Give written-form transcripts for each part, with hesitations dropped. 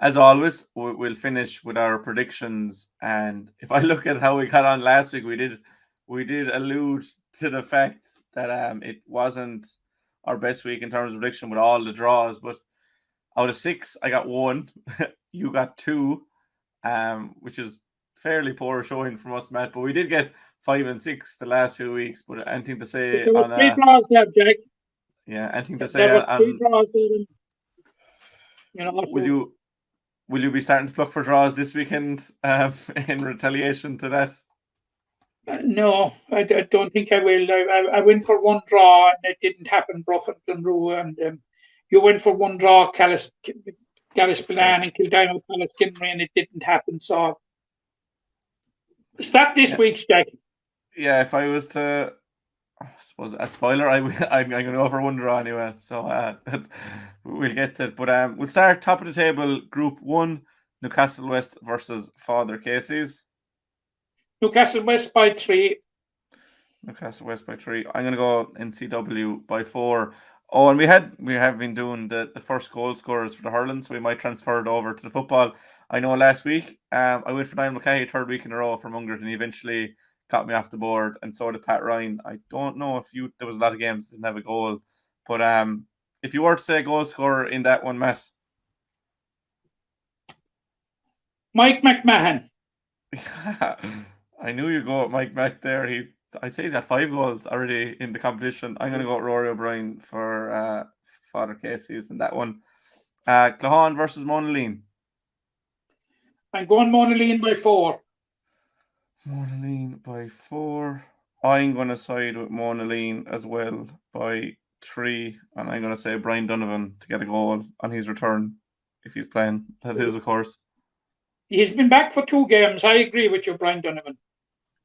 As always, we'll finish with our predictions. And if I look at how we got on last week, we did allude to the fact that it wasn't our best week in terms of prediction with all the draws. But out of six, I got one. You got two, which is fairly poor showing from us, Matt. But we did get 5 and 6 the last few weeks. But anything to say There were on three draws there, Jack. yeah, anything to say There were three on draws there. will you will you be starting to pluck for draws this weekend in retaliation to that? No, I don't think I will. I went for one draw and it didn't happen. Bruffett and Rue, and you went for one draw, Gallispalan and Kildimo Paleskinry, and it didn't happen. So start this week's Jack. Yeah, if I was to, I suppose a spoiler, I'm going to go for one draw anyway. So we'll get to it. But we'll start top of the table, Group 1, Newcastle West versus Father Casey's. Newcastle West by 3. Newcastle West by 3. I'm going to go NCW by 4. Oh, and we have been doing the first goal scorers for the hurling, so we might transfer it over to the football. I know last week I went for Niall McKay third week in a row for Mungret, and he eventually got me off the board, and so did Pat Ryan. I don't know if there was a lot of games that didn't have a goal, but if you were to say goal scorer in that one, Matt. Mike McMahon. I knew you'd go with Mike Mack there. I'd say he's got 5 goals already in the competition. I'm going to go with Rory O'Brien for Father Casey's in that one. 𝐏𝐿𝐴N versus Monaleen. I'm going Monaleen by 4. Monaleen by 4. I'm going to side with Monaleen as well by 3. And I'm going to say Brian Donovan to get a goal on his return if he's playing. That is, of course. He's been back for 2 games. I agree with you, Brian Donovan.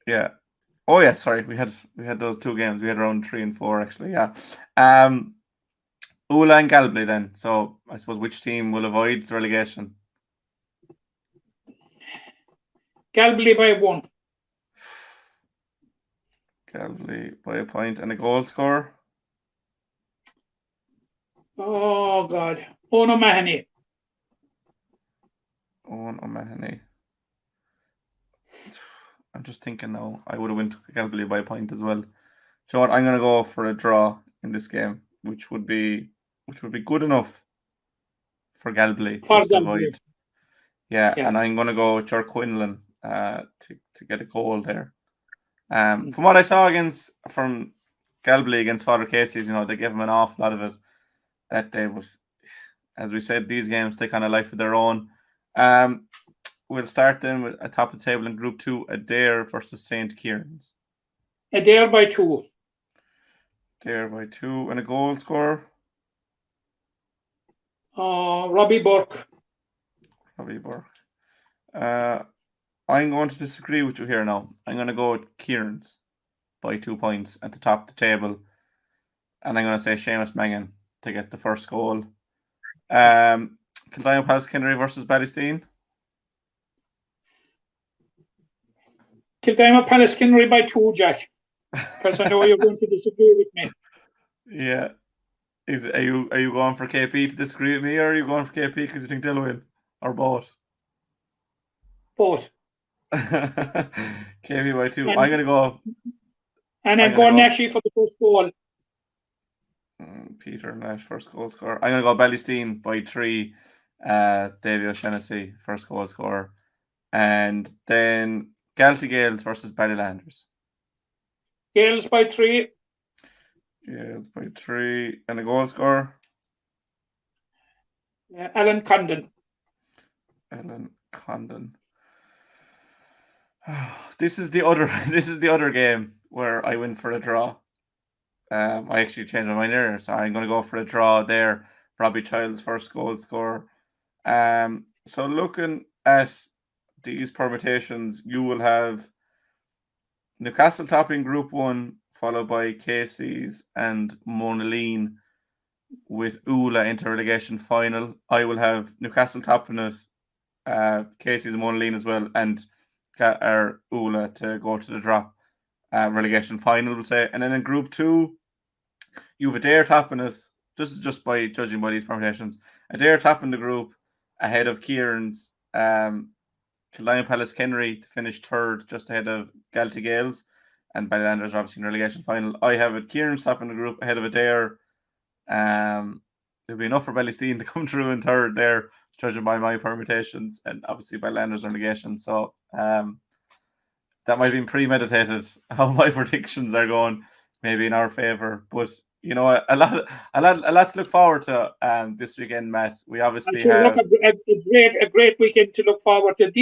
Yeah. Oh yeah, sorry. We had those 2 games. We had round 3 and 4 actually. Yeah. Ula and Galway then. So I suppose which team will avoid the relegation? Galway by 1. Galway by a point and a goal scorer. Oh God, Owen O'Mahony. Owen O'Mahony. I'm just thinking now. I would have went Galway by a point as well. Do you know what? I'm going to go for a draw in this game, which would be good enough for Galway just to avoid. Yeah, and I'm going to go with Ger Quinlan to get a goal there. From what I saw from Galway against Father Casey's, they gave him an awful lot of it that day. Was, as we said, these games take on a life of their own. We'll start then with a top of the table in Group 2, Adair versus St. Kieran's. Adair by 2. Adair by 2 and a goal scorer. Robbie Burke. Robbie Burke. I'm going to disagree with you here now. I'm going to go with Kieran's by 2 points at the top of the table. And I'm going to say Seamus Mangan to get the first goal. 𝐿 Paleskinry versus Ballysteen. 𝐿 Paleskinry by 2, Jack. Because I know you're going to disagree with me. Yeah. Are you going for KP to disagree with me, or are you going for KP because you think they'll win? Or both? Both. KP by 2. I'm going to go. And I'm going Nashi for the first goal. Peter Nash, first goal scorer. I'm going to go Ballysteen by 3. Davy O'Shaughnessy, first goal scorer. And then 𝐿𝐴 versus Ballylanders. Gales by 3. Gales by 3. And a goal scorer? Alan Condon. Alan Condon. This is the other game where I went for a draw. I actually changed my mind there, so I'm going to go for a draw there. Robbie Child's first goal scorer. So looking at these permutations, you will have Newcastle topping Group 1, followed by Casey's and Monaleen, with Ula into relegation final. I will have Newcastle topping it, Casey's and Monaleen as well, and Ula to go to the drop relegation final, we'll say. And then in Group 2, you have Adair topping it. This is just by judging by these permutations. Adair topping the group, ahead of Kieran's. 𝐏𝐫𝐞𝐝𝐢𝐕 to finish third, just ahead of 𝐾𝐲𝐽𝐜𝐿s, and Ballylanders are obviously in relegation final. I have it Kieran's top in the group ahead of Adair. There'll be enough for Ballysteen to come through in third there, judging by my permutations, and obviously Ballylanders in relegation. So that might have been premeditated how my predictions are going, maybe in our favour. But you know, a lot to look forward to this weekend, Matt. We obviously have a great weekend to look forward to.